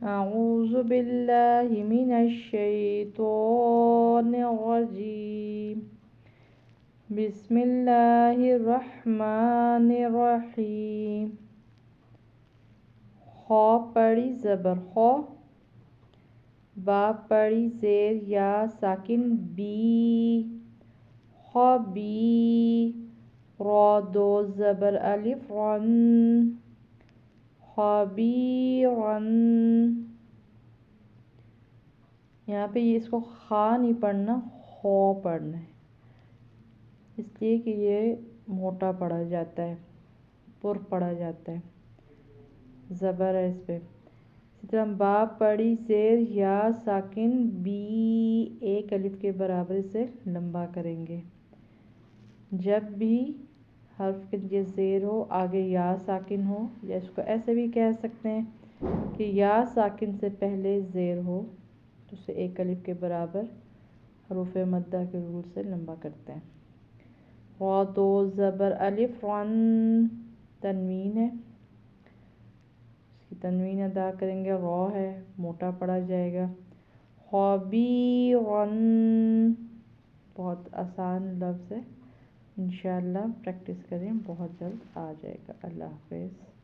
اعوذ باللہ من الشیطان الرجیم بسم اللہ الرحمن الرحیم خ پڑی زبر خو، با پڑی زیر یا ساکن بی، خبی، را دو زبر الف رن، خبیرن۔ یہاں پہ اس کو خا نہیں پڑھنا، خو پڑھنا ہے، اس لیے کہ یہ موٹا پڑھا جاتا ہے، پر پڑھا جاتا ہے، زبر ہے اس پہ۔ اسی طرح با پڑی زیر یا ساکن بی، ایک الف کے برابر سے لمبا کریں گے۔ جب بھی حرف کے نیچے زیر ہو، آگے یا ساکن ہو، یا اس کو ایسے بھی کہہ سکتے ہیں کہ یا ساکن سے پہلے زیر ہو تو اسے ایک الف کے برابر حروف مدہ کے رول سے لمبا کرتے ہیں۔ را دو زبر الف رن، تنوین ہے، اس کی تنوین ادا کریں گے، را ہے، موٹا پڑا جائے گا۔ خبیرن، بہت آسان لفظ ہے، انشاءاللہ پریکٹس کریں، بہت جلد آ جائے گا۔ اللہ حافظ۔